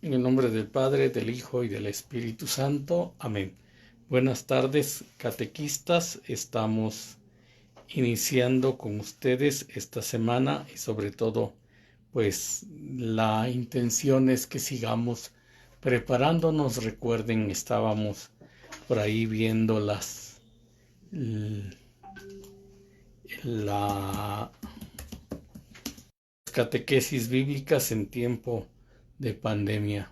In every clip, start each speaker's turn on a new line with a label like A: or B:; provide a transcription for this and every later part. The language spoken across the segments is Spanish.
A: En el nombre del Padre, del Hijo y del Espíritu Santo. Amén. Buenas tardes, catequistas. Estamos iniciando con ustedes esta semana y sobre todo, pues la intención es que sigamos preparándonos. Recuerden, estábamos por ahí viendo las catequesis bíblicas en tiempo de pandemia.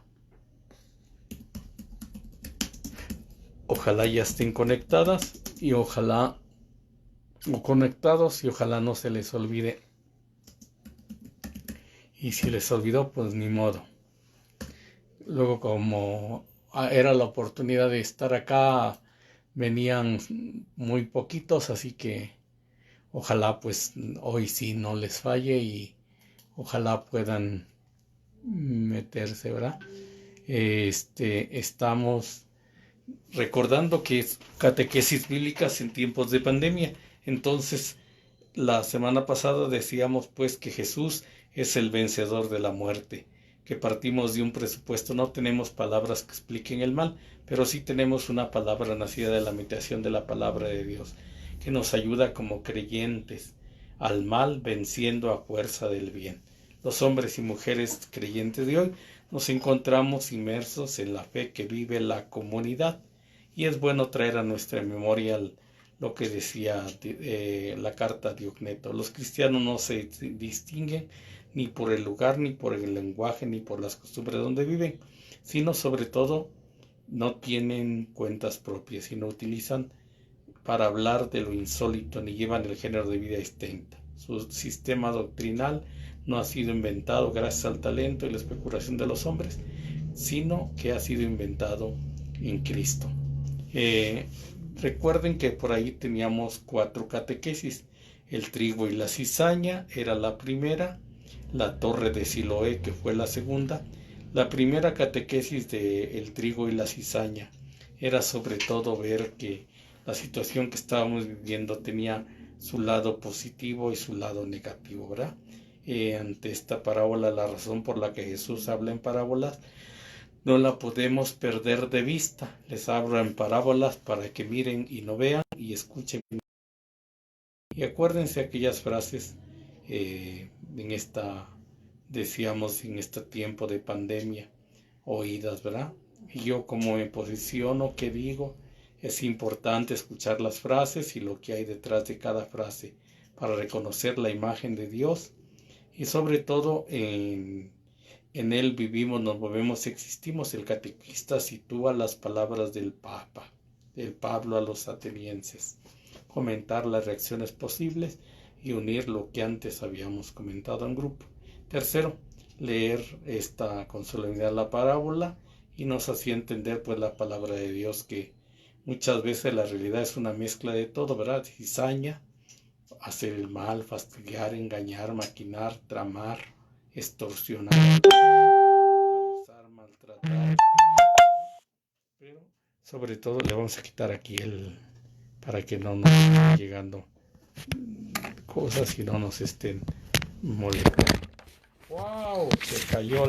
A: Ojalá ya estén conectadas y ojalá no se les olvide. Y si les olvidó, pues ni modo. Luego, como era la oportunidad de estar acá, venían muy poquitos, así que ojalá pues hoy sí no les falle y ojalá puedan meterse, ¿verdad? Estamos recordando que es catequesis bíblicas en tiempos de pandemia. Entonces, la semana pasada decíamos pues que Jesús es el vencedor de la muerte, que partimos de un presupuesto, no tenemos palabras que expliquen el mal, pero sí tenemos una palabra nacida de la meditación de la palabra de Dios, que nos ayuda como creyentes al mal venciendo a fuerza del bien. Los hombres y mujeres creyentes de hoy nos encontramos inmersos en la fe que vive la comunidad y es bueno traer a nuestra memoria lo que decía la carta de Diogneto. Los cristianos no se distinguen ni por el lugar, ni por el lenguaje, ni por las costumbres donde viven, sino sobre todo no tienen cuentas propias, sino utilizan para hablar de lo insólito, ni llevan el género de vida extinta. Su sistema doctrinal no ha sido inventado gracias al talento y la especulación de los hombres, sino que ha sido inventado en Cristo. Recuerden que por ahí teníamos 4 catequesis. El trigo y la cizaña era la primera, la torre de Siloé, que fue la segunda. La primera catequesis de el trigo y la cizaña era sobre todo ver que la situación que estábamos viviendo tenía su lado positivo y su lado negativo, ¿verdad? Ante esta parábola, la razón por la que Jesús habla en parábolas no la podemos perder de vista. Les hablo en parábolas para que miren y no vean y escuchen. Y acuérdense aquellas frases decíamos, en este tiempo de pandemia, oídas, ¿verdad? Y yo como me posiciono, ¿qué digo? Es importante escuchar las frases y lo que hay detrás de cada frase para reconocer la imagen de Dios y sobre todo en él vivimos, nos movemos, existimos. El catequista sitúa las palabras del Papa, del Pablo a los atenienses, comentar las reacciones posibles y unir lo que antes habíamos comentado en grupo. Tercero, leer con solemnidad la parábola y nos hacía entender pues la palabra de Dios, que muchas veces la realidad es una mezcla de todo, ¿verdad? Cizaña, hacer el mal, fastidiar, engañar, maquinar, tramar, extorsionar, abusar, maltratar. Pero sobre todo le vamos a quitar aquí para que no nos estén llegando cosas y no nos estén molestando. ¡Wow! Se cayó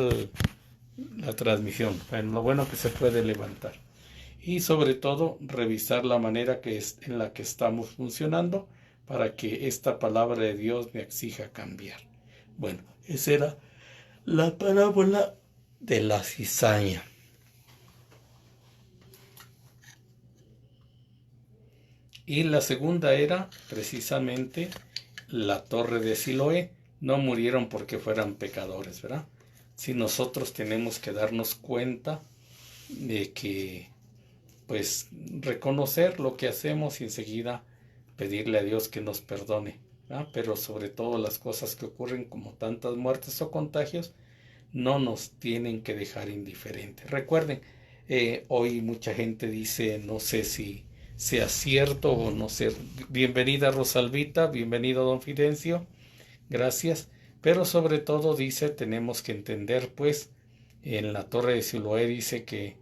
A: la transmisión. Bueno, lo bueno que se puede levantar. Y sobre todo revisar la manera en la que estamos funcionando para que esta palabra de Dios me exija cambiar. Bueno, esa era la parábola de la cizaña. Y la segunda era precisamente la torre de Siloé. No murieron porque fueran pecadores, ¿verdad? Si nosotros tenemos que darnos cuenta de que, pues, reconocer lo que hacemos y enseguida pedirle a Dios que nos perdone, ¿verdad? Pero sobre todo las cosas que ocurren, como tantas muertes o contagios, no nos tienen que dejar indiferentes. Recuerden, hoy mucha gente dice, no sé si sea cierto o no sé. Bienvenida Rosalvita, bienvenido Don Fidencio, gracias. Pero sobre todo dice, tenemos que entender pues, en la torre de Siloé dice que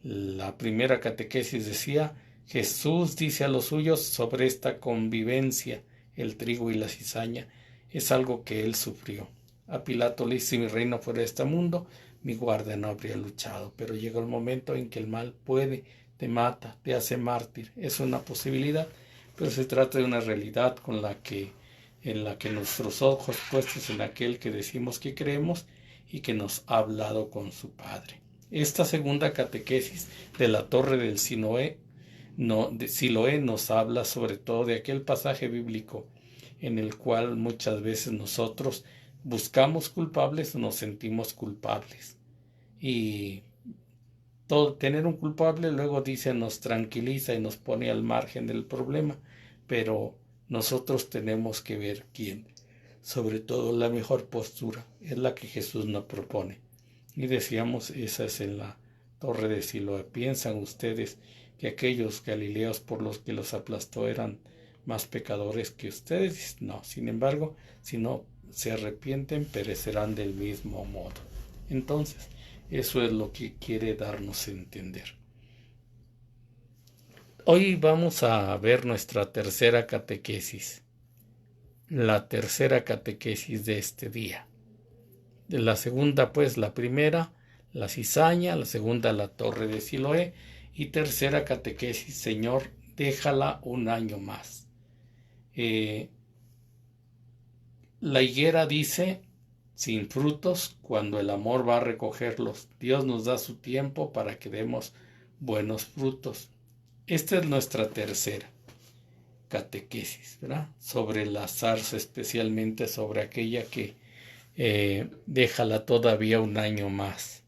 A: la primera catequesis decía, Jesús dice a los suyos sobre esta convivencia, el trigo y la cizaña, es algo que él sufrió. A Pilato le dice, mi reino fuera de este mundo, mi guardia no habría luchado. Pero llega el momento en que el mal puede, te mata, te hace mártir. Es una posibilidad, pero se trata de una realidad en la que nuestros ojos puestos en aquel que decimos que creemos y que nos ha hablado con su Padre. Esta segunda catequesis de la Torre del Siloé nos habla sobre todo de aquel pasaje bíblico en el cual muchas veces nosotros buscamos culpables o nos sentimos culpables. Y tener un culpable, luego dice, nos tranquiliza y nos pone al margen del problema, pero nosotros tenemos que ver quién. Sobre todo la mejor postura es la que Jesús nos propone. Y decíamos, esa es en la Torre de Siloé. ¿Piensan ustedes que aquellos galileos por los que los aplastó eran más pecadores que ustedes? No, sin embargo, si no se arrepienten, perecerán del mismo modo. Entonces, eso es lo que quiere darnos a entender. Hoy vamos a ver nuestra tercera catequesis. La tercera catequesis de este día. De la segunda, pues, la primera, la cizaña, la segunda, la Torre de Siloé, y tercera catequesis, Señor, déjala un año más. La higuera dice, sin frutos, cuando el amor va a recogerlos. Dios nos da su tiempo para que demos buenos frutos. Esta es nuestra tercera catequesis, ¿verdad? Sobre la zarza, especialmente sobre aquella que déjala todavía un año más.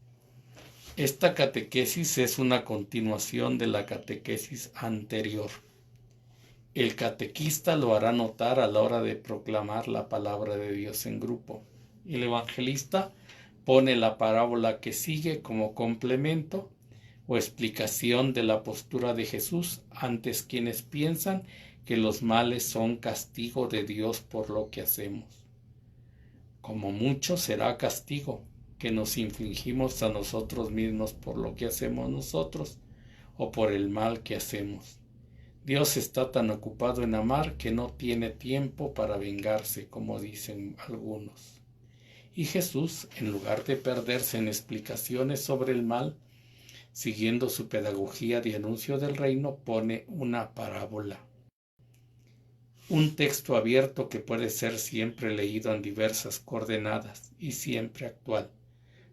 A: Esta catequesis es una continuación de la catequesis anterior. El catequista lo hará notar a la hora de proclamar la palabra de Dios en grupo. El evangelista pone la parábola que sigue como complemento o explicación de la postura de Jesús ante quienes piensan que los males son castigo de Dios por lo que hacemos. Como mucho será castigo que nos infligimos a nosotros mismos por lo que hacemos nosotros o por el mal que hacemos. Dios está tan ocupado en amar que no tiene tiempo para vengarse, como dicen algunos. Y Jesús, en lugar de perderse en explicaciones sobre el mal, siguiendo su pedagogía de anuncio del reino, pone una parábola. Un texto abierto que puede ser siempre leído en diversas coordenadas y siempre actual.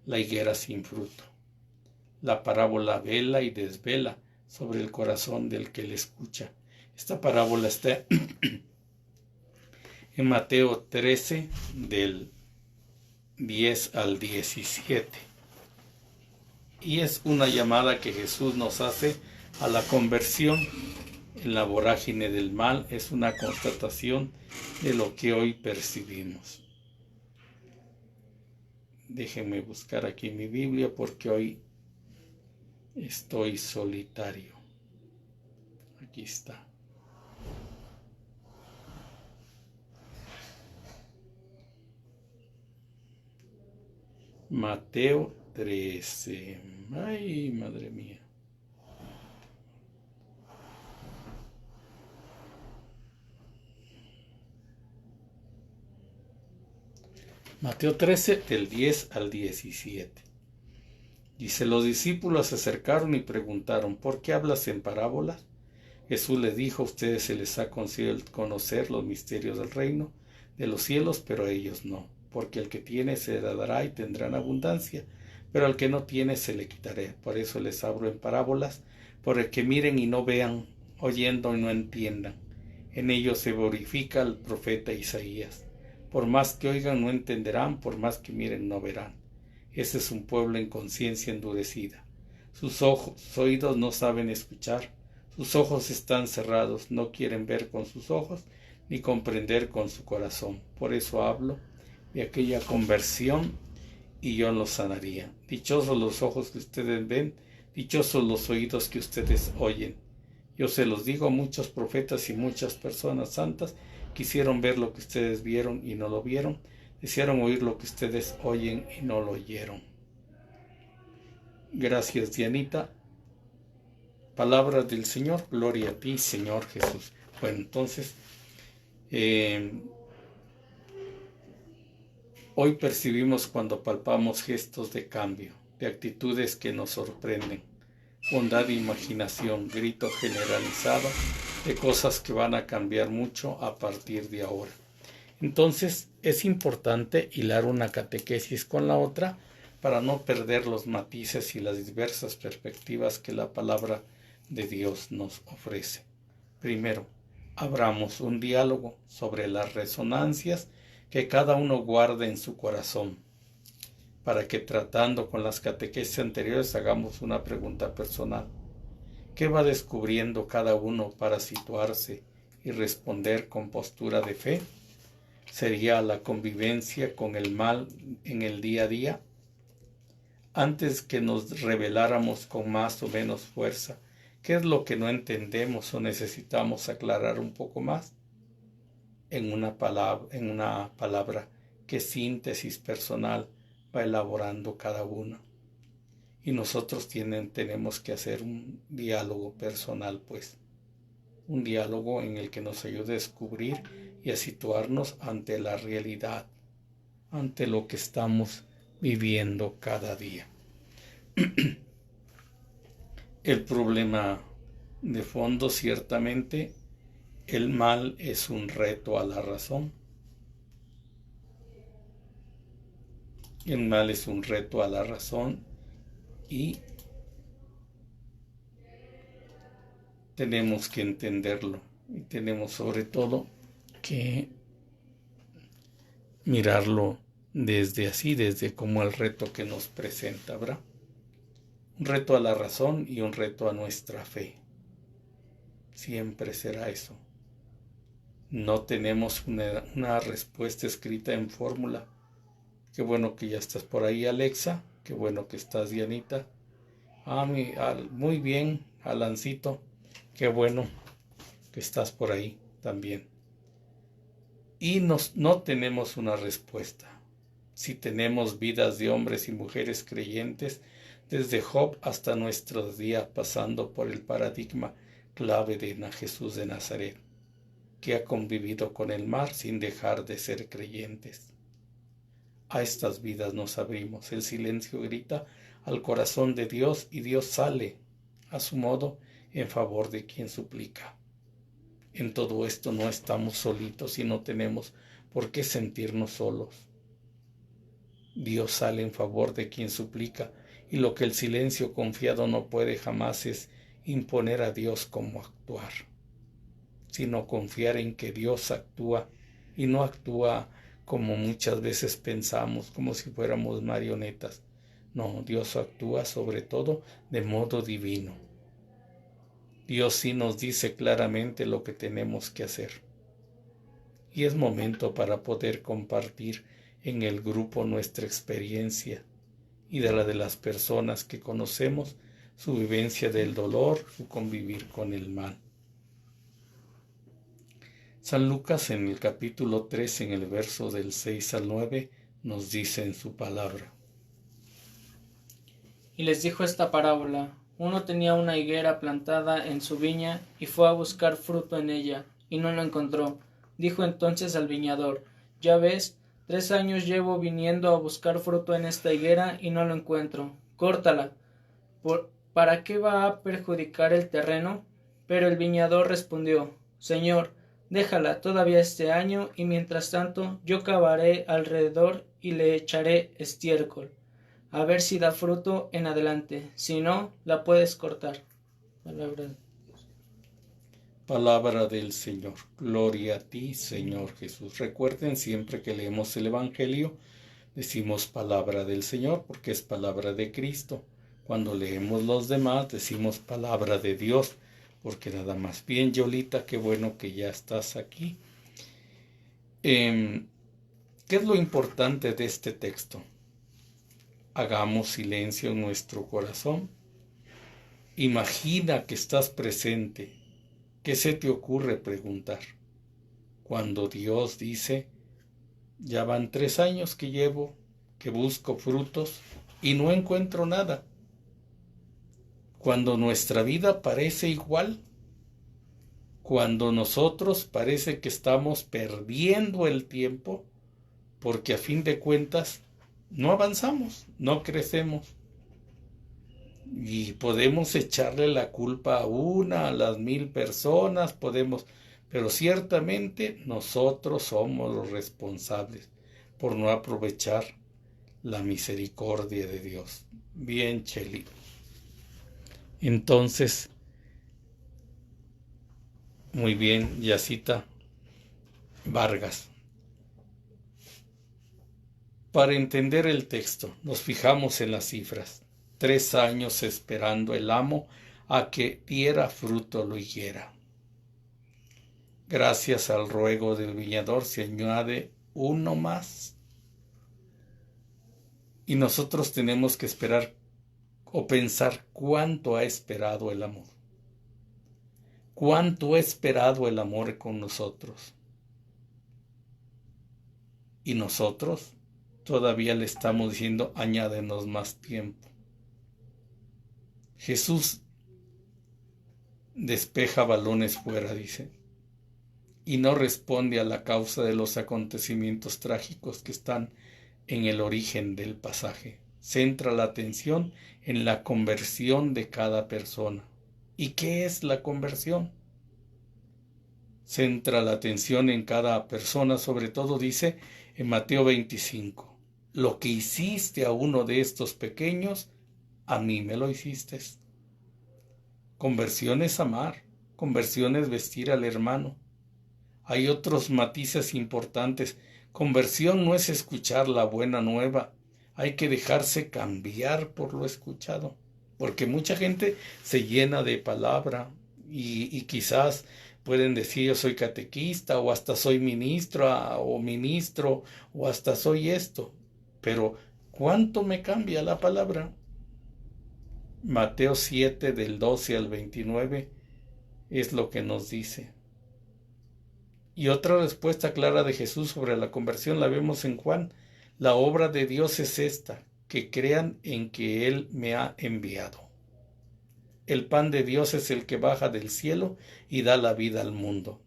A: La higuera sin fruto. La parábola vela y desvela sobre el corazón del que le escucha. Esta parábola está en Mateo 13, del 10 al 17. Y es una llamada que Jesús nos hace a la conversión en la vorágine del mal. Es una constatación de lo que hoy percibimos. Déjenme buscar aquí mi Biblia porque hoy estoy solitario. Aquí está. Mateo 13. Ay, madre mía. Mateo 13, del 10 al 17. Dice, los discípulos se acercaron y preguntaron, ¿por qué hablas en parábolas? Jesús les dijo, a ustedes se les ha concedido conocer los misterios del reino de los cielos, pero a ellos no. Porque el que tiene se le dará y tendrá en abundancia, pero al que no tiene se le quitará. Por eso les hablo en parábolas, por el que miren y no vean, oyendo y no entiendan. En ellos se glorifica el profeta Isaías. Por más que oigan no entenderán, por más que miren no verán. Ese es un pueblo en conciencia endurecida. Sus oídos no saben escuchar, sus ojos están cerrados, no quieren ver con sus ojos, ni comprender con su corazón. Por eso hablo de aquella conversión y yo los sanaría. Dichosos los ojos que ustedes ven, dichosos los oídos que ustedes oyen. Yo se los digo, muchos profetas y muchas personas santas quisieron ver lo que ustedes vieron y no lo vieron, desearon oír lo que ustedes oyen y no lo oyeron. Gracias, Dianita. Palabras del Señor, gloria a ti, Señor Jesús. Bueno, entonces, Hoy percibimos cuando palpamos gestos de cambio, de actitudes que nos sorprenden, bondad e imaginación, grito generalizado de cosas que van a cambiar mucho a partir de ahora. Entonces es importante hilar una catequesis con la otra para no perder los matices y las diversas perspectivas que la palabra de Dios nos ofrece. Primero, abramos un diálogo sobre las resonancias que cada uno guarda en su corazón, para que tratando con las catequesis anteriores hagamos una pregunta personal. ¿Qué va descubriendo cada uno para situarse y responder con postura de fe? ¿Sería la convivencia con el mal en el día a día? Antes que nos reveláramos con más o menos fuerza, ¿qué es lo que no entendemos o necesitamos aclarar un poco más? En una palabra, ¿qué síntesis personal va elaborando cada uno? Y nosotros tenemos que hacer un diálogo personal, pues. Un diálogo en el que nos ayude a descubrir y a situarnos ante la realidad, ante lo que estamos viviendo cada día. El problema de fondo, ciertamente, el mal es un reto a la razón. El mal es un reto a la razón y tenemos que entenderlo y tenemos sobre todo que mirarlo desde como el reto que nos presenta, ¿verdad? Un reto a la razón y un reto a nuestra fe. Siempre será eso. No tenemos una respuesta escrita en fórmula. Qué bueno que ya estás por ahí, Alexa. Qué bueno que estás, Dianita. Muy bien, Alancito. Qué bueno que estás por ahí también. Y no tenemos una respuesta. Si tenemos vidas de hombres y mujeres creyentes, desde Job hasta nuestros días, pasando por el paradigma clave de Jesús de Nazaret, que ha convivido con el mar sin dejar de ser creyentes. A estas vidas nos abrimos. El silencio grita al corazón de Dios y Dios sale a su modo en favor de quien suplica. En todo esto no estamos solitos y no tenemos por qué sentirnos solos. Dios sale en favor de quien suplica y lo que el silencio confiado no puede jamás es imponer a Dios cómo actuar, sino confiar en que Dios actúa y no actúa como muchas veces pensamos, como si fuéramos marionetas. No, Dios actúa sobre todo de modo divino. Dios sí nos dice claramente lo que tenemos que hacer. Y es momento para poder compartir en el grupo nuestra experiencia y de la de las personas que conocemos, su vivencia del dolor, su convivir con el mal. San Lucas en el capítulo 3, en el verso del 6 al 9, nos dice en su palabra.
B: Y les dijo esta parábola: uno tenía una higuera plantada en su viña y fue a buscar fruto en ella, y no lo encontró. Dijo entonces al viñador: ya ves, 3 años llevo viniendo a buscar fruto en esta higuera y no lo encuentro. Córtala. ¿Para qué va a perjudicar el terreno? Pero el viñador respondió: Señor, déjala todavía este año, y mientras tanto yo cavaré alrededor y le echaré estiércol, a ver si da fruto en adelante. Si no, la puedes cortar.
A: Palabra del Señor. Gloria a ti, Señor Jesús. Recuerden, siempre que leemos el Evangelio, decimos palabra del Señor porque es palabra de Cristo. Cuando leemos los demás, decimos palabra de Dios, porque nada más. Bien, Yolita, qué bueno que ya estás aquí. ¿Qué es lo importante de este texto? Hagamos silencio en nuestro corazón. Imagina que estás presente. ¿Qué se te ocurre preguntar? Cuando Dios dice, ya van 3 años que busco frutos y no encuentro nada. Cuando nuestra vida parece igual, cuando nosotros parece que estamos perdiendo el tiempo, porque a fin de cuentas no avanzamos, no crecemos. Y podemos echarle la culpa a una, a las 1000 personas, pero ciertamente nosotros somos los responsables por no aprovechar la misericordia de Dios. Bien, Cheli. Entonces, muy bien, Yacita Vargas. Para entender el texto, nos fijamos en las cifras. 3 años esperando el amo a que diera fruto la higuera. Gracias al ruego del viñador se añade uno más. Y nosotros tenemos que esperar o pensar cuánto ha esperado el amor. Cuánto ha esperado el amor con nosotros. Y nosotros todavía le estamos diciendo, añádenos más tiempo. Jesús despeja balones fuera, dice, y no responde a la causa de los acontecimientos trágicos que están en el origen del pasaje. Centra la atención en la conversión de cada persona. ¿Y qué es la conversión? Centra la atención en cada persona, sobre todo dice en Mateo 25, lo que hiciste a uno de estos pequeños, a mí me lo hiciste. Conversión es amar, conversión es vestir al hermano. Hay otros matices importantes. Conversión no es escuchar la buena nueva, hay que dejarse cambiar por lo escuchado, porque mucha gente se llena de palabra y quizás pueden decir yo soy catequista o hasta soy ministra o ministro o hasta soy esto, pero ¿cuánto me cambia la palabra? Mateo 7 del 12 al 29 es lo que nos dice. Y otra respuesta clara de Jesús sobre la conversión la vemos en Juan. La obra de Dios es esta, que crean en que Él me ha enviado. El pan de Dios es el que baja del cielo y da la vida al mundo.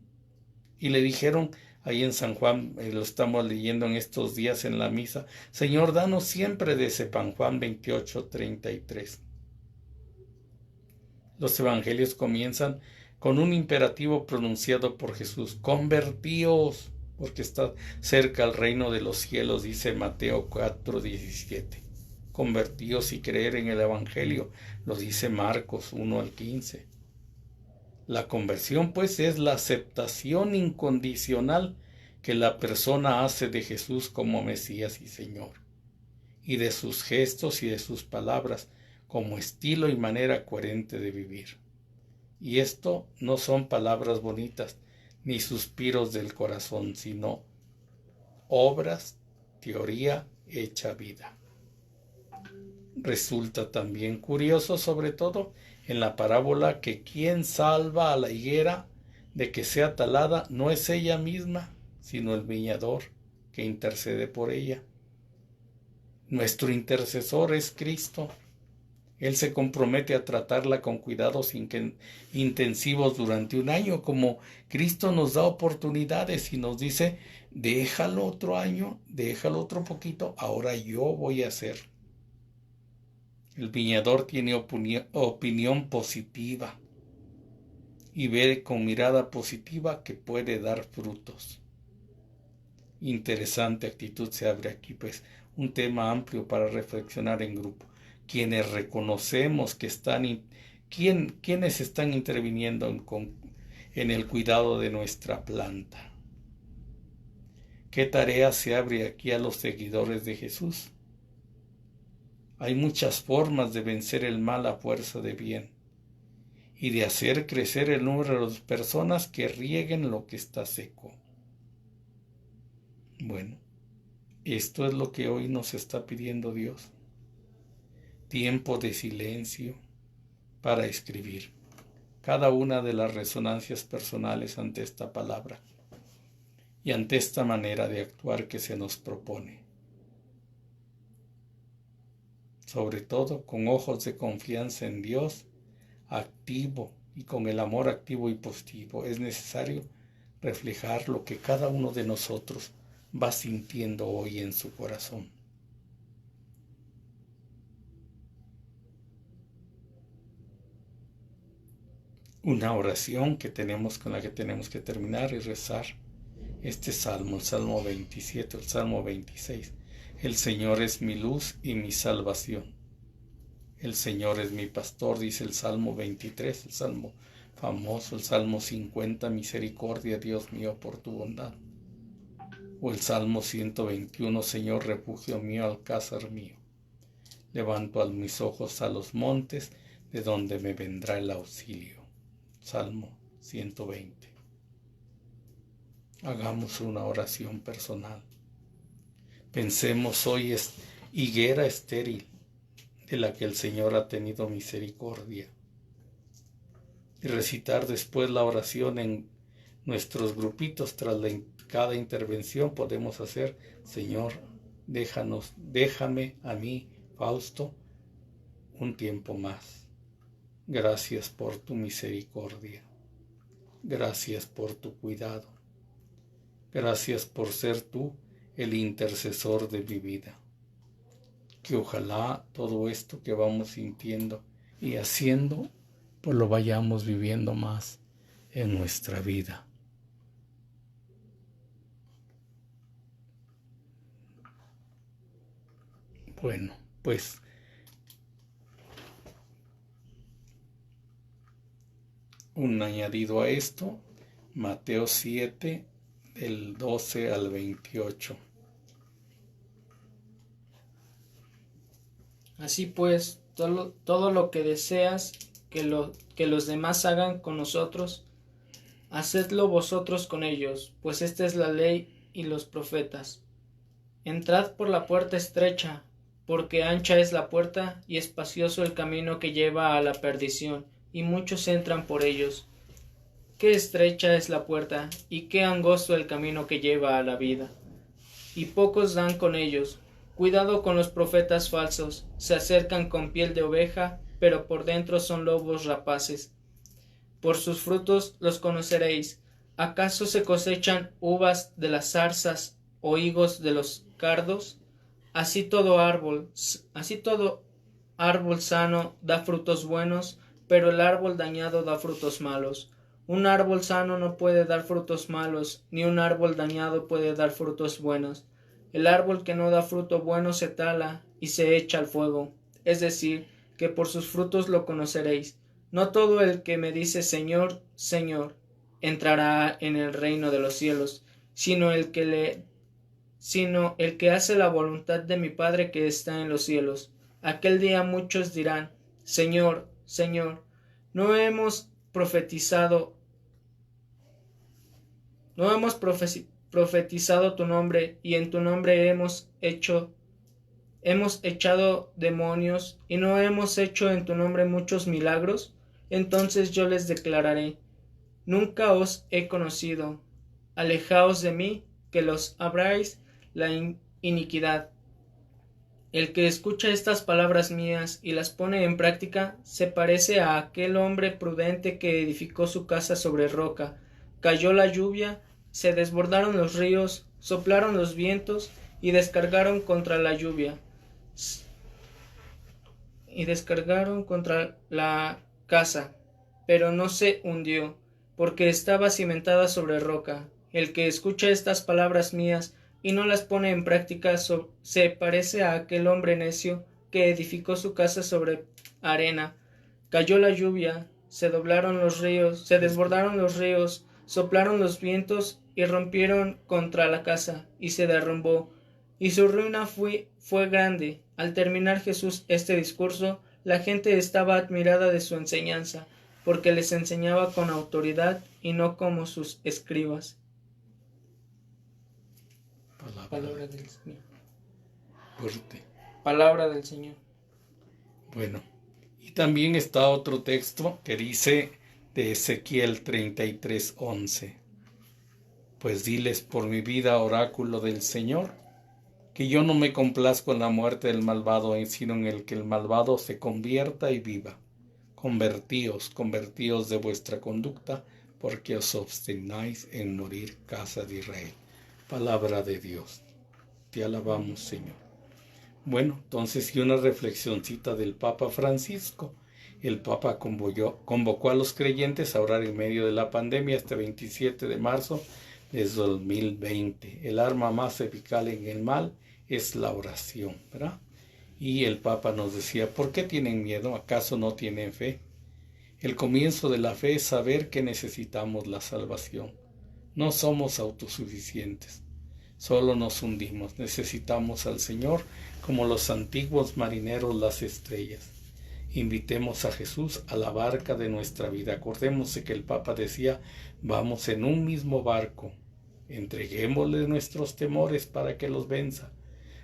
A: Y le dijeron ahí en San Juan, lo estamos leyendo en estos días en la misa, Señor, danos siempre de ese pan, Juan 28:33. Los evangelios comienzan con un imperativo pronunciado por Jesús, convertíos, porque está cerca el reino de los cielos, dice Mateo 4:17. Convertíos y creer en el evangelio, lo dice Marcos 1 al 15. La conversión, pues, es la aceptación incondicional que la persona hace de Jesús como Mesías y Señor, y de sus gestos y de sus palabras como estilo y manera coherente de vivir. Y esto no son palabras bonitas ni suspiros del corazón, sino obras, teoría hecha vida. Resulta también curioso, sobre todo en la parábola, que quien salva a la higuera de que sea talada no es ella misma, sino el viñador que intercede por ella. Nuestro intercesor es Cristo. Él se compromete a tratarla con cuidados intensivos durante un año, como Cristo nos da oportunidades y nos dice, déjalo otro año, déjalo otro poquito, ahora yo voy a hacer. El viñador tiene opinión positiva y ve con mirada positiva que puede dar frutos. Interesante actitud se abre aquí, pues, un tema amplio para reflexionar en grupo. Quienes reconocemos que quienes están interviniendo en el cuidado de nuestra planta. ¿Qué tarea se abre aquí a los seguidores de Jesús? Hay muchas formas de vencer el mal a fuerza de bien y de hacer crecer el número de personas que rieguen lo que está seco. Bueno, esto es lo que hoy nos está pidiendo Dios. Tiempo de silencio para escribir cada una de las resonancias personales ante esta palabra y ante esta manera de actuar que se nos propone. Sobre todo con ojos de confianza en Dios, activo y con el amor activo y positivo. Es necesario reflejar lo que cada uno de nosotros va sintiendo hoy en su corazón. Una oración con la que tenemos que terminar y rezar este salmo, el Salmo 27, el Salmo 26. El Señor es mi luz y mi salvación. El Señor es mi pastor, dice el Salmo 23, el Salmo famoso, el Salmo 50, misericordia, Dios mío, por tu bondad. O el Salmo 121, Señor, refugio mío, alcázar mío. Levanto a mis ojos a los montes, de donde me vendrá el auxilio. Salmo 120. Hagamos una oración personal. Pensemos hoy es higuera estéril, de la que el Señor ha tenido misericordia. Y recitar después la oración en nuestros grupitos. Tras cada intervención podemos hacer: Señor, déjame a mí, Fausto, un tiempo más. Gracias por tu misericordia. Gracias por tu cuidado. Gracias por ser tú el intercesor de mi vida. Que ojalá todo esto que vamos sintiendo y haciendo, pues lo vayamos viviendo más en nuestra vida. Bueno, pues un añadido a esto, Mateo 7, del 12 al 28.
B: Así pues, todo lo que deseas que los demás hagan con nosotros, hacedlo vosotros con ellos, pues esta es la ley y los profetas. Entrad por la puerta estrecha, porque ancha es la puerta y espacioso el camino que lleva a la perdición, y muchos entran por ellos. Qué estrecha es la puerta, y qué angosto el camino que lleva a la vida, y pocos dan con ellos. Cuidado con los profetas falsos, se acercan con piel de oveja, pero por dentro son lobos rapaces. Por sus frutos los conoceréis. ¿Acaso se cosechan uvas de las zarzas o higos de los cardos? Así todo árbol sano da frutos buenos, pero el árbol dañado da frutos malos. Un árbol sano no puede dar frutos malos, ni un árbol dañado puede dar frutos buenos. El árbol que no da fruto bueno se tala y se echa al fuego. Es decir, que por sus frutos lo conoceréis. No todo el que me dice Señor, Señor, entrará en el reino de los cielos, sino el que hace la voluntad de mi Padre que está en los cielos. Aquel día muchos dirán: Señor, Señor, ¿no hemos profetizado tu nombre, y en tu nombre hemos echado demonios, y no hemos hecho en tu nombre muchos milagros? Entonces yo les declararé: nunca os he conocido. Alejaos de mí, que los habráis la iniquidad. El que escucha estas palabras mías y las pone en práctica se parece a aquel hombre prudente que edificó su casa sobre roca. Cayó la lluvia, se desbordaron los ríos, soplaron los vientos y descargaron contra la lluvia. Y descargaron contra la casa, pero no se hundió, porque estaba cimentada sobre roca. El que escucha estas palabras mías y no las pone en práctica se parece a aquel hombre necio que edificó su casa sobre arena. Cayó la lluvia, se desbordaron los ríos, soplaron los vientos y rompieron contra la casa, y se derrumbó, y su ruina fue grande. Al terminar Jesús este discurso, la gente estaba admirada de su enseñanza, porque les enseñaba con autoridad y no como sus escribas. Palabra del Señor.
A: Fuerte.
B: Palabra del Señor.
A: Bueno, y también está otro texto que dice de Ezequiel 33:11. Pues diles por mi vida, oráculo del Señor, que yo no me complazco en la muerte del malvado, sino en el que el malvado se convierta y viva. Convertíos de vuestra conducta, porque os obstináis en morir, casa de Israel. Palabra de Dios. Te alabamos, Señor. Bueno, entonces, y una reflexioncita del Papa Francisco. El Papa convocó a los creyentes a orar en medio de la pandemia este 27 de marzo de 2020. El arma más eficaz en el mal es la oración, ¿verdad? Y el Papa nos decía, ¿por qué tienen miedo? ¿Acaso no tienen fe? El comienzo de la fe es saber que necesitamos la salvación. No somos autosuficientes. Solo nos hundimos. Necesitamos al Señor como los antiguos marineros las estrellas. Invitemos a Jesús a la barca de nuestra vida. Acordémonos que el Papa decía, vamos en un mismo barco. Entreguémosle nuestros temores para que los venza.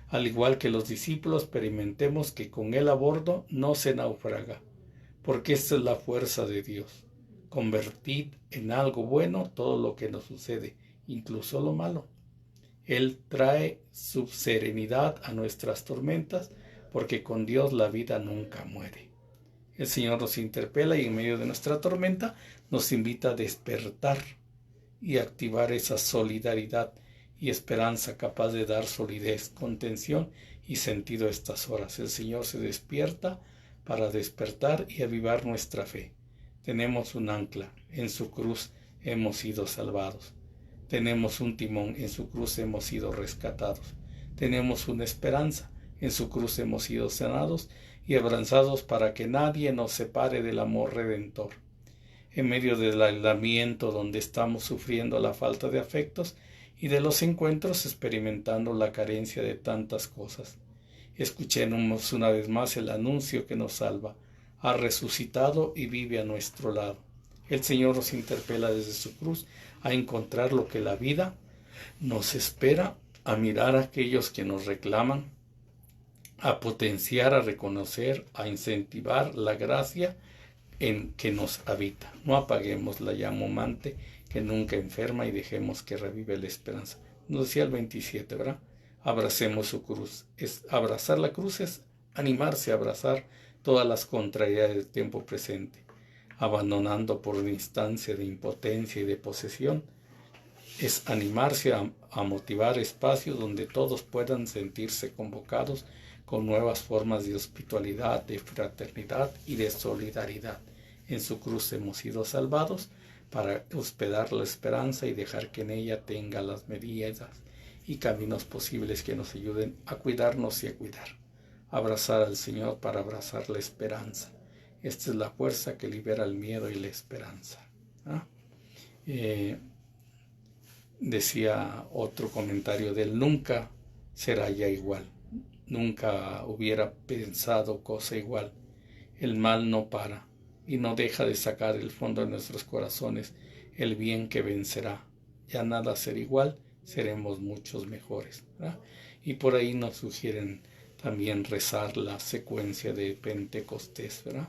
A: Al igual que los discípulos, experimentemos que con Él a bordo no se naufraga, porque esta es la fuerza de Dios. Convertid en algo bueno todo lo que nos sucede, incluso lo malo. Él trae su serenidad a nuestras tormentas, porque con Dios la vida nunca muere. El Señor nos interpela y en medio de nuestra tormenta nos invita a despertar y activar esa solidaridad y esperanza capaz de dar solidez, contención y sentido a estas horas. El Señor se despierta para despertar y avivar nuestra fe. Tenemos un ancla, en su cruz hemos sido salvados. Tenemos un timón, en su cruz hemos sido rescatados. Tenemos una esperanza, en su cruz hemos sido sanados y abrazados para que nadie nos separe del amor redentor. En medio del aislamiento donde estamos sufriendo la falta de afectos y de los encuentros experimentando la carencia de tantas cosas. Escuchemos una vez más el anuncio que nos salva. Ha resucitado y vive a nuestro lado. El Señor nos interpela desde su cruz a encontrar lo que la vida nos espera, a mirar a aquellos que nos reclaman, a potenciar, a reconocer, a incentivar la gracia en que nos habita. No apaguemos la llama humante que nunca enferma y dejemos que revive la esperanza. Nos decía el 27, ¿verdad? Abracemos su cruz. Abrazar la cruz es animarse a abrazar todas las contrariedades del tiempo presente, abandonando por una instancia de impotencia y de posesión. Es animarse a motivar espacios donde todos puedan sentirse convocados con nuevas formas de hospitalidad, de fraternidad y de solidaridad. En su cruz hemos sido salvados para hospedar la esperanza y dejar que en ella tenga las medidas y caminos posibles que nos ayuden a cuidarnos y a cuidar. Abrazar al Señor para abrazar la esperanza. Esta es la fuerza que libera el miedo y la esperanza. Decía otro comentario de él, nunca será ya igual. Nunca hubiera pensado cosa igual. El mal no para y no deja de sacar del fondo de nuestros corazones el bien que vencerá. Ya nada será igual, seremos muchos mejores, ¿verdad? Y por ahí nos sugieren también rezar la secuencia de Pentecostés, ¿verdad?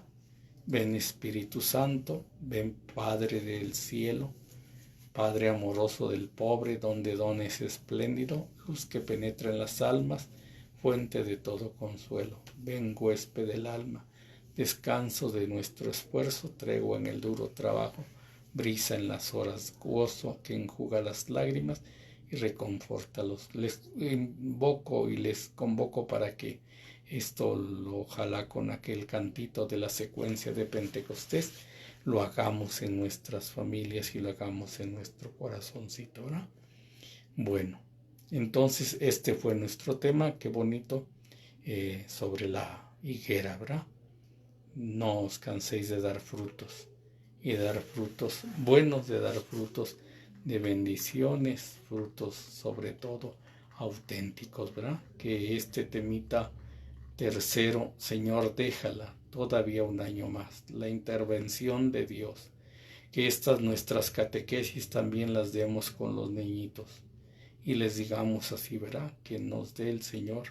A: Ven Espíritu Santo, ven Padre del cielo, Padre amoroso del pobre, donde dones espléndido, luz que penetra en las almas, fuente de todo consuelo. Ven huésped del alma, descanso de nuestro esfuerzo, tregua en el duro trabajo, brisa en las horas, gozo que enjuga las lágrimas y reconfórtalos. Les invoco y les convoco para que ojalá con aquel cantito de la secuencia de Pentecostés, lo hagamos en nuestras familias y lo hagamos en nuestro corazoncito, ¿verdad? Bueno, entonces este fue nuestro tema, qué bonito, sobre la higuera, ¿verdad? No os canséis de dar frutos, y de dar frutos buenos, de dar frutos de bendiciones, frutos sobre todo auténticos, ¿verdad? Que este temita tercero, Señor, déjala todavía un año más, la intervención de Dios. Que estas nuestras catequesis también las demos con los niñitos y les digamos así, ¿verdad? Que nos dé el Señor,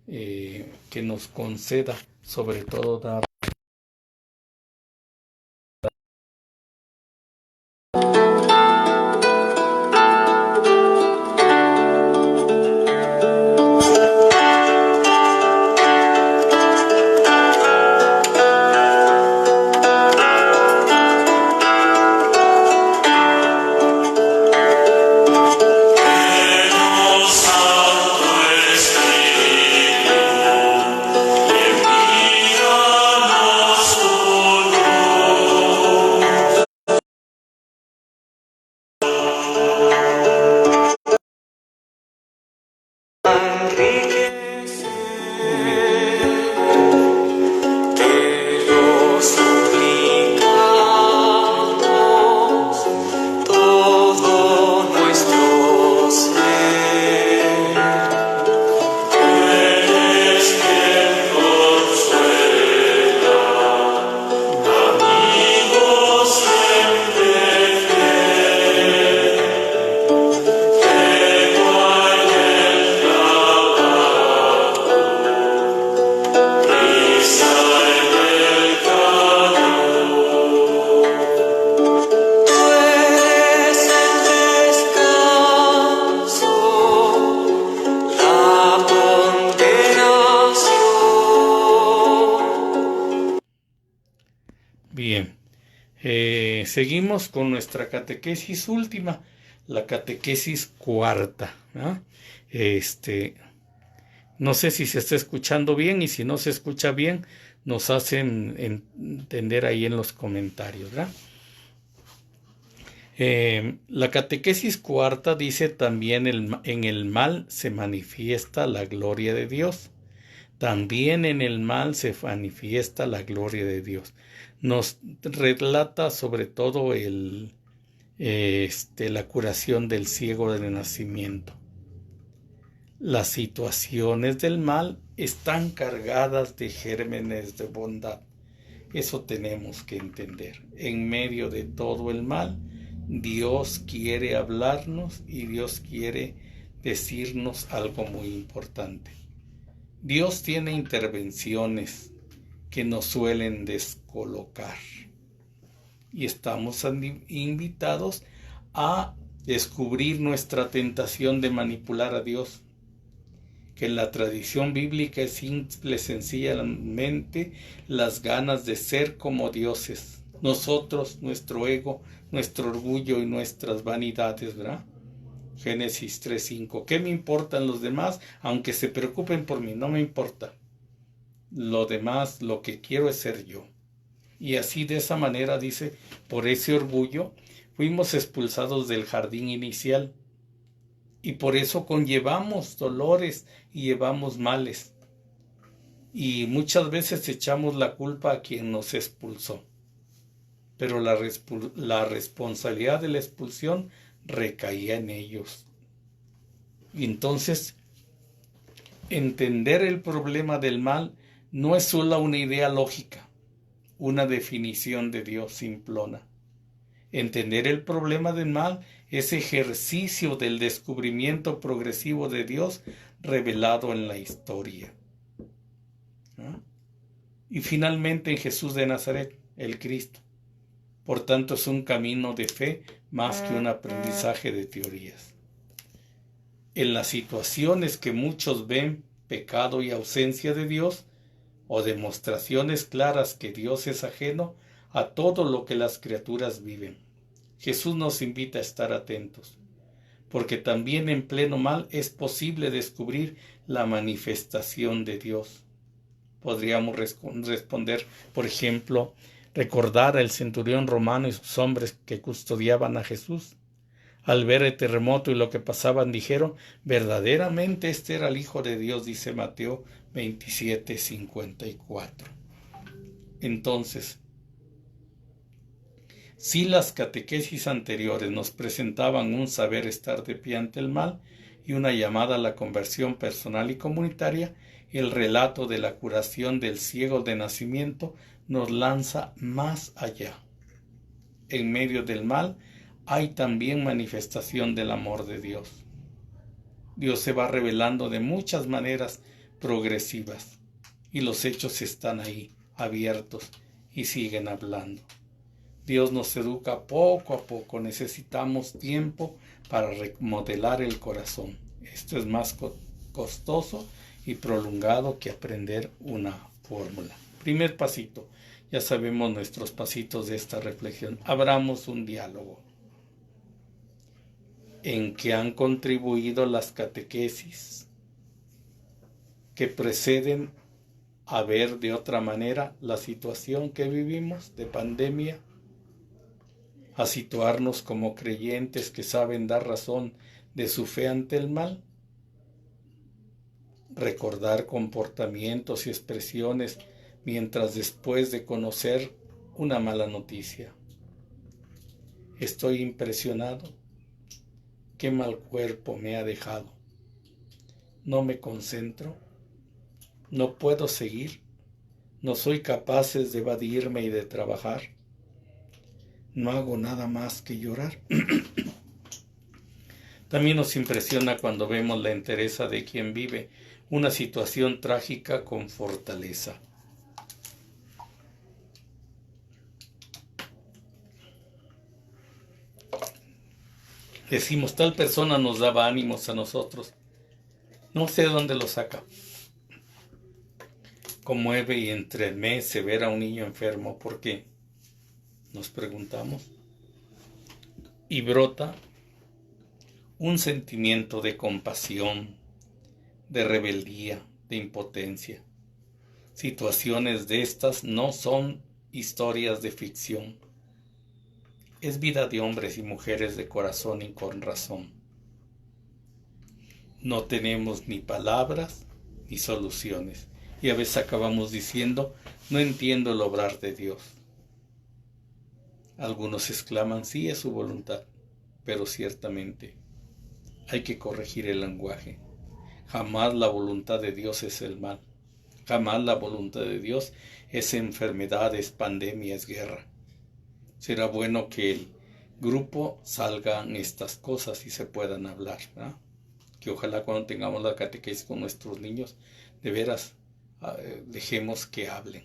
A: que nos conceda sobre todo dar Bien, seguimos con nuestra catequesis última, la catequesis cuarta, ¿no? No sé si se está escuchando bien, y si no se escucha bien, nos hacen entender ahí en los comentarios, ¿verdad? La catequesis cuarta dice también en el mal se manifiesta la gloria de Dios. También en el mal se manifiesta la gloria de Dios. Nos relata sobre todo la curación del ciego de nacimiento. Las situaciones del mal están cargadas de gérmenes de bondad. Eso tenemos que entender. En medio de todo el mal, Dios quiere hablarnos y Dios quiere decirnos algo muy importante. Dios tiene intervenciones que nos suelen descolocar y estamos invitados a descubrir nuestra tentación de manipular a Dios, que en la tradición bíblica es simple, sencillamente las ganas de ser como dioses. Nosotros, nuestro ego, nuestro orgullo y nuestras vanidades, ¿verdad? Génesis 3:5. ¿Qué me importan los demás? Aunque se preocupen por mí, no me importa. Lo demás, lo que quiero es ser yo. Y así, de esa manera, dice, por ese orgullo, fuimos expulsados del jardín inicial. Y por eso conllevamos dolores y llevamos males. Y muchas veces echamos la culpa a quien nos expulsó. Pero la responsabilidad de la expulsión recaía en ellos. Y entonces, entender el problema del mal no es solo una idea lógica, una definición de Dios simplona. Entender el problema del mal es ejercicio del descubrimiento progresivo de Dios revelado en la historia. ¿No? Y finalmente en Jesús de Nazaret, el Cristo. Por tanto, es un camino de fe más que un aprendizaje de teorías. En las situaciones que muchos ven pecado y ausencia de Dios, o demostraciones claras que Dios es ajeno a todo lo que las criaturas viven, Jesús nos invita a estar atentos, porque también en pleno mal es posible descubrir la manifestación de Dios. Podríamos responder, por ejemplo, recordar al centurión romano y sus hombres que custodiaban a Jesús. Al ver el terremoto y lo que pasaban, dijeron, verdaderamente este era el Hijo de Dios, dice Mateo 27:54. Entonces, si las catequesis anteriores nos presentaban un saber estar de pie ante el mal y una llamada a la conversión personal y comunitaria, el relato de la curación del ciego de nacimiento nos lanza más allá. En medio del mal hay también manifestación del amor de Dios. Dios se va revelando de muchas maneras progresivas y los hechos están ahí, abiertos, y siguen hablando. Dios nos educa poco a poco, necesitamos tiempo para remodelar el corazón. Esto es más costoso y prolongado que aprender una fórmula. Primer pasito, ya sabemos nuestros pasitos de esta reflexión. Abramos un diálogo. ¿En qué han contribuido las catequesis que preceden a ver de otra manera la situación que vivimos de pandemia? A situarnos como creyentes que saben dar razón de su fe ante el mal, recordar comportamientos y expresiones mientras después de conocer una mala noticia. Estoy impresionado. Qué mal cuerpo me ha dejado. No me concentro. No puedo seguir. No soy capaz de evadirme y de trabajar. No hago nada más que llorar. También nos impresiona cuando vemos la entereza de quien vive una situación trágica con fortaleza. Decimos, tal persona nos daba ánimos a nosotros. No sé de dónde lo saca. Conmueve y entremece ver a un niño enfermo. ¿Por qué? nos preguntamos, y brota un sentimiento de compasión, de rebeldía, de impotencia. Situaciones de estas no son historias de ficción. Es vida de hombres y mujeres de corazón y con razón. No tenemos ni palabras ni soluciones. Y a veces acabamos diciendo, no entiendo el obrar de Dios. Algunos exclaman, sí es su voluntad, pero ciertamente hay que corregir el lenguaje. Jamás la voluntad de Dios es el mal. Jamás la voluntad de Dios es enfermedad, es pandemia, es guerra. Será bueno que el grupo salgan estas cosas y se puedan hablar, ¿verdad? Que ojalá cuando tengamos la catequesis con nuestros niños, de veras, dejemos que hablen.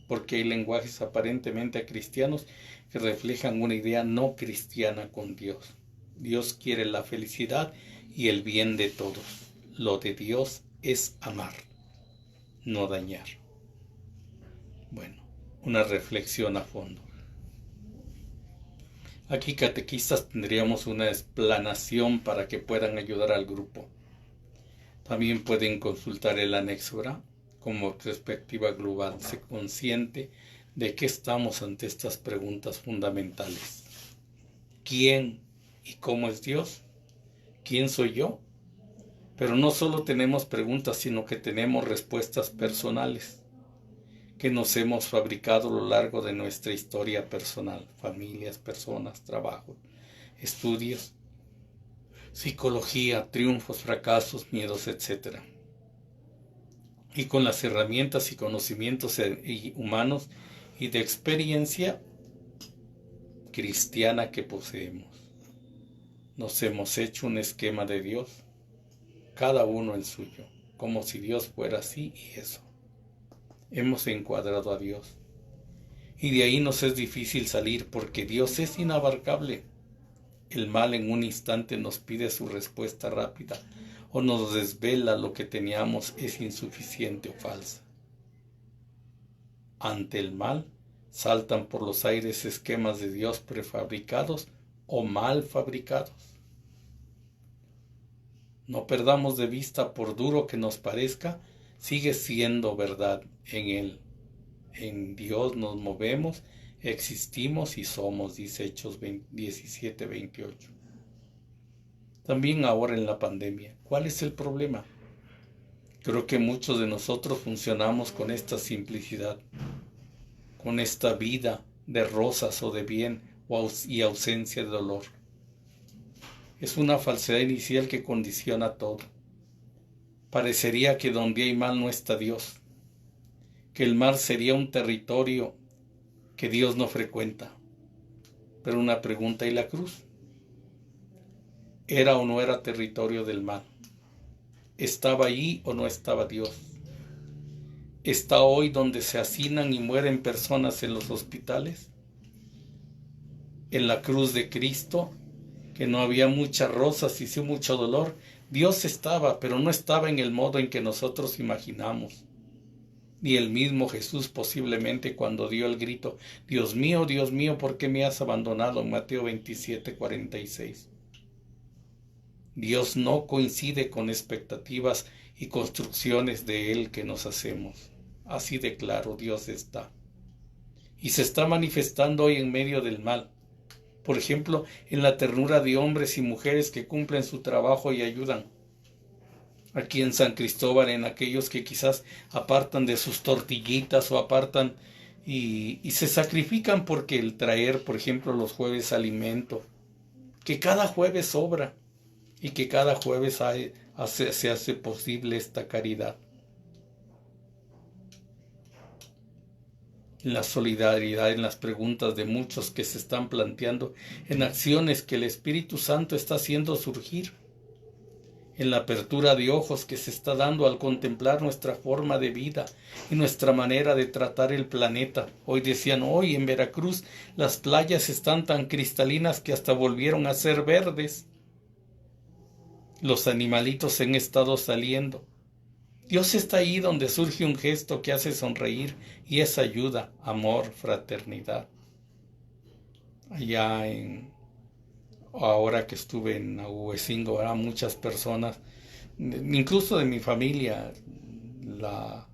A: Porque hay lenguajes aparentemente cristianos que reflejan una idea no cristiana con Dios. Dios quiere la felicidad y el bien de todos. Lo de Dios es amar, no dañar. Bueno, una reflexión a fondo. Aquí catequistas tendríamos una explanación para que puedan ayudar al grupo. También pueden consultar el anexo, ¿verdad? Como perspectiva global, se consciente de que estamos ante estas preguntas fundamentales. ¿Quién y cómo es Dios? ¿Quién soy yo? Pero no solo tenemos preguntas, sino que tenemos respuestas personales que nos hemos fabricado a lo largo de nuestra historia personal, familias, personas, trabajo, estudios, psicología, triunfos, fracasos, miedos, etc. Y con las herramientas y conocimientos humanos y de experiencia cristiana que poseemos, nos hemos hecho un esquema de Dios, cada uno el suyo, como si Dios fuera así y eso. Hemos encuadrado a Dios. Y de ahí nos es difícil salir porque Dios es inabarcable. El mal en un instante nos pide su respuesta rápida o nos desvela lo que teníamos es insuficiente o falsa. Ante el mal saltan por los aires esquemas de Dios prefabricados o mal fabricados. No perdamos de vista, por duro que nos parezca, sigue siendo verdad en Él. En Dios nos movemos, existimos y somos, dice Hechos 17:28. También ahora en la pandemia, ¿cuál es el problema? Creo que muchos de nosotros funcionamos con esta simplicidad, con esta vida de rosas o de bien y ausencia de dolor. Es una falsedad inicial que condiciona todo. Parecería que donde hay mal no está Dios, que el mar sería un territorio que Dios no frecuenta. Pero una pregunta, ¿y la cruz? ¿Era o no era territorio del mal? ¿Estaba allí o no estaba Dios? ¿Está hoy donde se hacinan y mueren personas en los hospitales? En la cruz de Cristo, que no había muchas rosas y sí mucho dolor, Dios estaba, pero no estaba en el modo en que nosotros imaginamos. Ni el mismo Jesús posiblemente cuando dio el grito, Dios mío, ¿por qué me has abandonado? En Mateo 27:46. Dios no coincide con expectativas y construcciones de Él que nos hacemos. Así de claro, Dios está. Y se está manifestando hoy en medio del mal. Por ejemplo, en la ternura de hombres y mujeres que cumplen su trabajo y ayudan. Aquí en San Cristóbal, en aquellos que quizás apartan de sus tortillitas o apartan y se sacrifican porque el traer, por ejemplo, los jueves alimento, que cada jueves sobra y que cada jueves se hace posible esta caridad. En la solidaridad, en las preguntas de muchos que se están planteando, en acciones que el Espíritu Santo está haciendo surgir, en la apertura de ojos que se está dando al contemplar nuestra forma de vida y nuestra manera de tratar el planeta. Hoy decían, hoy en Veracruz las playas están tan cristalinas que hasta volvieron a ser verdes. Los animalitos han estado saliendo. Dios está ahí donde surge un gesto que hace sonreír y es ayuda, amor, fraternidad. allá ahora que estuve en Ahuecingo, muchas personas, incluso de mi familia, la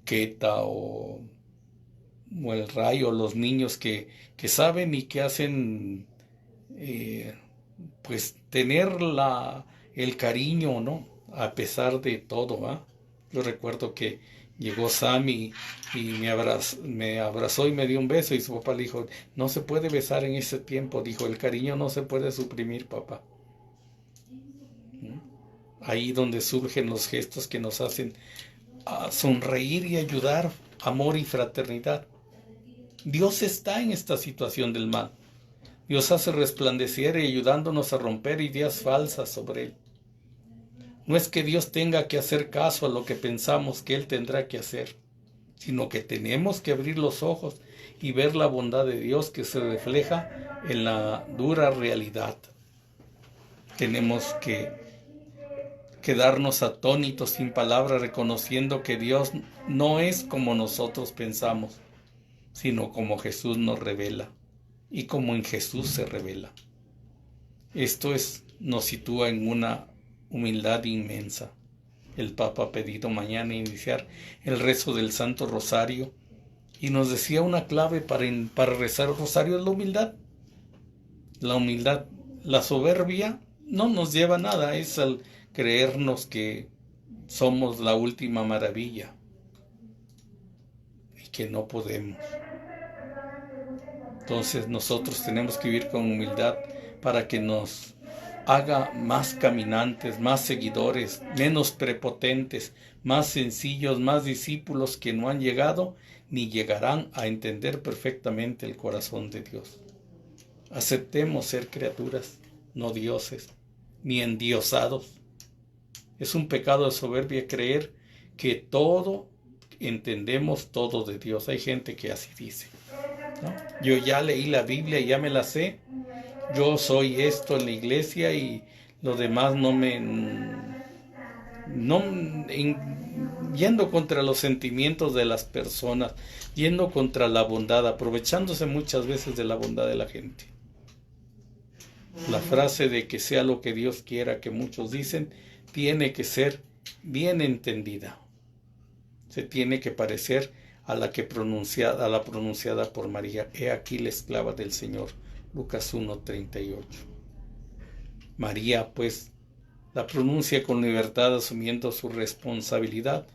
A: Queta o el Rayo, los niños que saben y que hacen, pues tener el cariño, ¿no? A pesar de todo, ¿va? Yo recuerdo que llegó Sammy y me abrazó y me dio un beso, y su papá le dijo, no se puede besar en ese tiempo, dijo, el cariño no se puede suprimir, papá. Ahí donde surgen los gestos que nos hacen sonreír y ayudar, amor y fraternidad. Dios está en esta situación del mal. Dios hace resplandecer y ayudándonos a romper ideas falsas sobre Él. No es que Dios tenga que hacer caso a lo que pensamos que Él tendrá que hacer, sino que tenemos que abrir los ojos y ver la bondad de Dios que se refleja en la dura realidad. Tenemos que quedarnos atónitos sin palabras, reconociendo que Dios no es como nosotros pensamos, sino como Jesús nos revela y como en Jesús se revela. Esto nos sitúa en una humildad inmensa. El Papa ha pedido mañana iniciar el rezo del Santo Rosario y nos decía una clave para rezar el Rosario es la humildad. La humildad, la soberbia no nos lleva a nada, es al creernos que somos la última maravilla y que no podemos. Entonces nosotros tenemos que vivir con humildad para que nos haga más caminantes, más seguidores, menos prepotentes, más sencillos, más discípulos que no han llegado ni llegarán a entender perfectamente el corazón de Dios. Aceptemos ser criaturas, no dioses, ni endiosados. Es un pecado de soberbia creer que todo entendemos todo de Dios. Hay gente que así dice, ¿no? Yo ya leí la Biblia y ya me la sé. Yo soy esto en la iglesia y lo demás yendo contra los sentimientos de las personas, yendo contra la bondad, aprovechándose muchas veces de la bondad de la gente. La frase de que sea lo que Dios quiera, que muchos dicen, tiene que ser bien entendida. Se tiene que parecer a la pronunciada por María. He aquí la esclava del Señor. Lucas 1:38. María, pues, la pronuncia con libertad, asumiendo su responsabilidad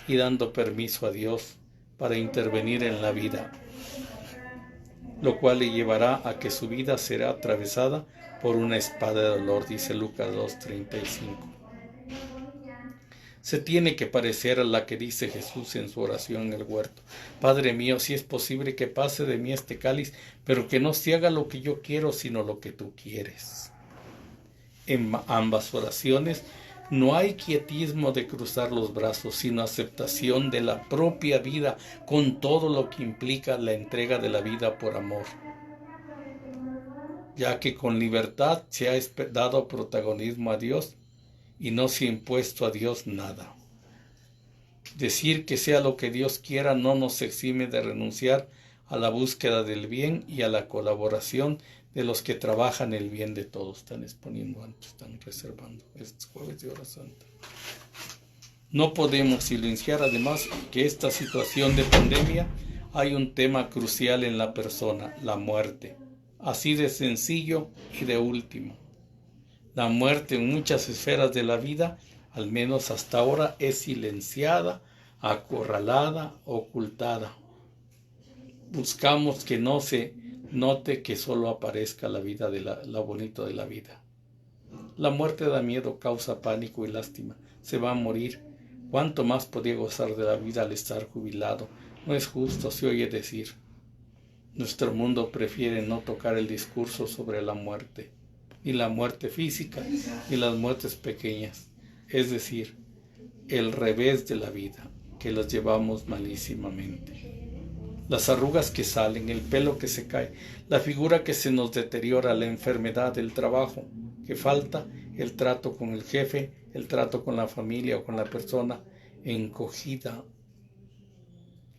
A: y dando permiso a Dios para intervenir en la vida, lo cual le llevará a que su vida será atravesada por una espada de dolor, dice Lucas 2:35. Se tiene que parecer a la que dice Jesús en su oración en el huerto. Padre mío, si es posible que pase de mí este cáliz, pero que no se haga lo que yo quiero, sino lo que tú quieres. En ambas oraciones no hay quietismo de cruzar los brazos, sino aceptación de la propia vida con todo lo que implica la entrega de la vida por amor, ya que con libertad se ha dado protagonismo a Dios y no se ha impuesto a Dios nada. Decir que sea lo que Dios quiera no nos exime de renunciar a la búsqueda del bien y a la colaboración de los que trabajan el bien de todos. Están exponiendo antes, están reservando. Es jueves de hora santa. No podemos silenciar además que esta situación de pandemia hay un tema crucial en la persona, la muerte. Así de sencillo y de último. La muerte en muchas esferas de la vida, al menos hasta ahora, es silenciada, acorralada, ocultada. Buscamos que no se note, que solo aparezca la vida lo bonito de la vida. La muerte da miedo, causa pánico y lástima. Se va a morir. ¿Cuánto más podía gozar de la vida al estar jubilado? No es justo, se oye decir. Nuestro mundo prefiere no tocar el discurso sobre la muerte, ni la muerte física, ni las muertes pequeñas, es decir, el revés de la vida, que las llevamos malísimamente. Las arrugas que salen, el pelo que se cae, la figura que se nos deteriora, la enfermedad, el trabajo que falta, el trato con el jefe, el trato con la familia o con la persona encogida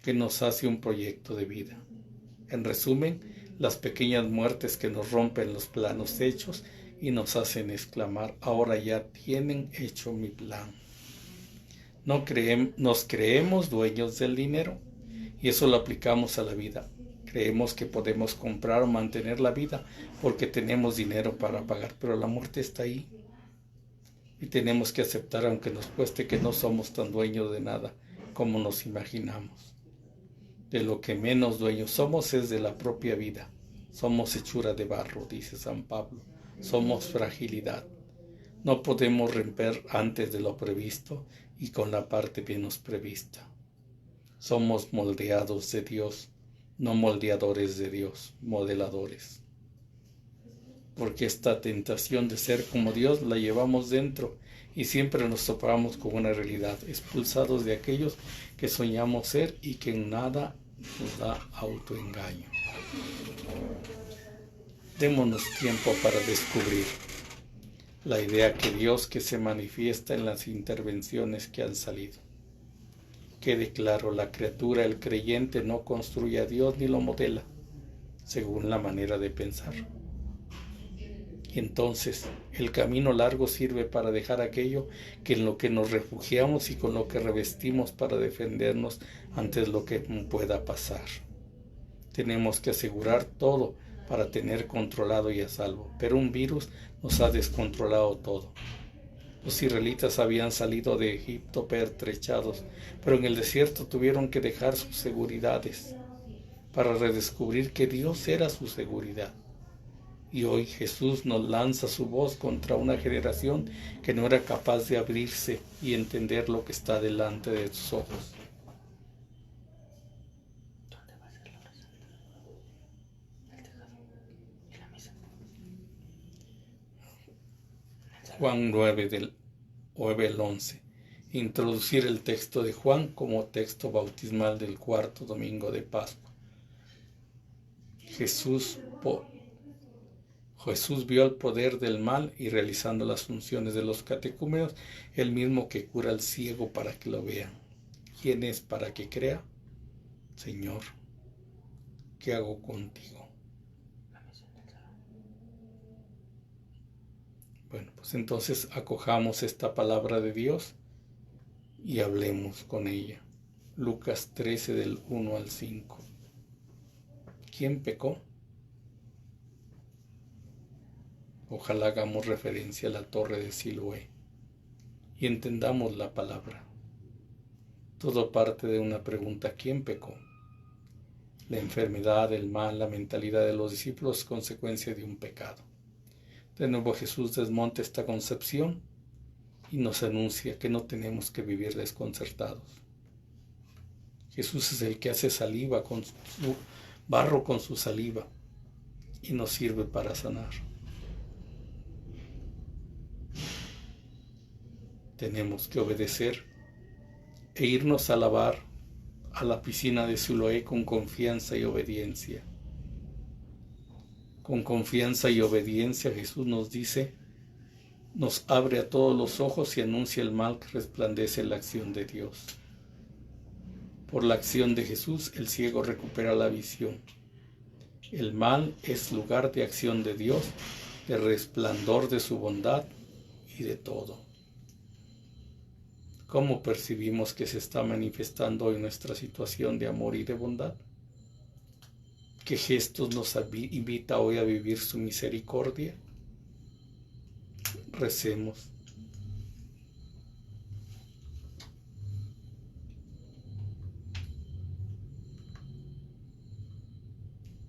A: que nos hace un proyecto de vida. En resumen, las pequeñas muertes que nos rompen los planos hechos y nos hacen exclamar, ahora ya tienen hecho mi plan. Nos creemos dueños del dinero y eso lo aplicamos a la vida. Creemos que podemos comprar o mantener la vida porque tenemos dinero para pagar, pero la muerte está ahí. Y tenemos que aceptar, aunque nos cueste, que no somos tan dueños de nada como nos imaginamos. De lo que menos dueños somos es de la propia vida. Somos hechura de barro, dice San Pablo. Somos fragilidad. No podemos romper antes de lo previsto y con la parte menos prevista. Somos moldeados de Dios, no moldeadores de Dios, modeladores. Porque esta tentación de ser como Dios la llevamos dentro y siempre nos topamos con una realidad, expulsados de aquellos que soñamos ser y que en nada nos da autoengaño. Démonos tiempo para descubrir la idea que Dios que se manifiesta en las intervenciones que han salido. Quede claro, la criatura, el creyente, no construye a Dios ni lo modela, según la manera de pensar. Y entonces el camino largo sirve para dejar aquello que en lo que nos refugiamos y con lo que revestimos para defendernos ante lo que pueda pasar. Tenemos que asegurar todo para tener controlado y a salvo, pero un virus nos ha descontrolado todo. Los israelitas habían salido de Egipto pertrechados, pero en el desierto tuvieron que dejar sus seguridades para redescubrir que Dios era su seguridad. Y hoy Jesús nos lanza su voz contra una generación que no era capaz de abrirse y entender lo que está delante de sus ojos.
B: ¿Dónde va a ser la oración? El tejado y la misa.
A: Juan 9 del 9 al 11. Introducir el texto de Juan como texto bautismal del cuarto domingo de Pascua. Jesús vio el poder del mal y realizando las funciones de los catecúmenos, el mismo que cura al ciego para que lo vean. ¿Quién es para que crea? Señor, ¿qué hago contigo? Bueno, pues entonces acojamos esta palabra de Dios y hablemos con ella. Lucas 13 del 1 al 5. ¿Quién pecó? Ojalá hagamos referencia a la torre de Siloé y entendamos la palabra. Todo parte de una pregunta: ¿quién pecó? La enfermedad, el mal, la mentalidad de los discípulos es consecuencia de un pecado. De nuevo Jesús desmonta esta concepción y nos anuncia que no tenemos que vivir desconcertados. Jesús es el que hace saliva con su barro con su saliva y nos sirve para sanar. Tenemos que obedecer e irnos a lavar a la piscina de Siloé con confianza y obediencia. Con confianza y obediencia Jesús nos dice, nos abre a todos los ojos y anuncia el mal que resplandece en la acción de Dios. Por la acción de Jesús el ciego recupera la visión. El mal es lugar de acción de Dios, de resplandor de su bondad y de todo. ¿Cómo percibimos que se está manifestando hoy nuestra situación de amor y de bondad? ¿Qué gestos nos invita hoy a vivir su misericordia? Recemos.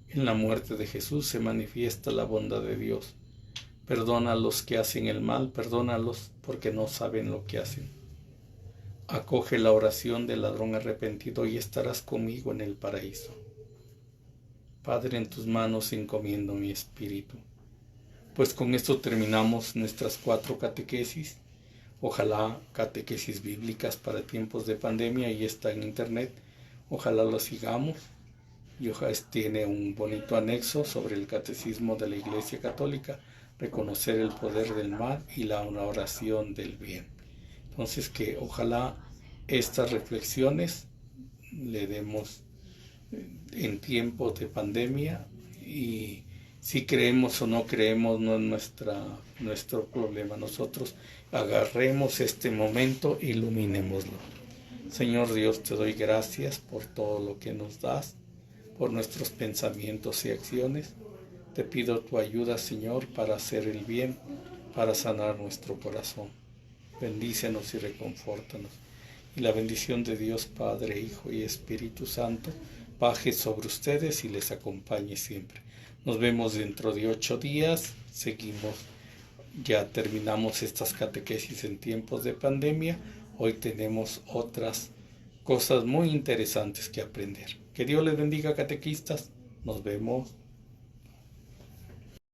A: En la muerte de Jesús se manifiesta la bondad de Dios. Perdona a los que hacen el mal, perdónalos porque no saben lo que hacen. Acoge la oración del ladrón arrepentido y estarás conmigo en el paraíso. Padre, en tus manos encomiendo mi espíritu. Pues con esto terminamos nuestras 4 catequesis. Ojalá catequesis bíblicas para tiempos de pandemia, y está en internet. Ojalá lo sigamos. Y ojalá tiene un bonito anexo sobre el catecismo de la Iglesia Católica, reconocer el poder del mal y la oración del bien. Entonces que ojalá estas reflexiones le demos en tiempos de pandemia, y si creemos o no creemos no es nuestro problema. Nosotros agarremos este momento, iluminémoslo. Señor Dios, te doy gracias por todo lo que nos das, por nuestros pensamientos y acciones. Te pido tu ayuda, Señor, para hacer el bien, para sanar nuestro corazón. Bendícenos y reconfórtanos. Y la bendición de Dios Padre, Hijo y Espíritu Santo baje sobre ustedes y les acompañe siempre. Nos vemos dentro de 8 días. Seguimos, ya terminamos estas catequesis en tiempos de pandemia. Hoy tenemos otras cosas muy interesantes que aprender. Que Dios les bendiga, catequistas. Nos vemos.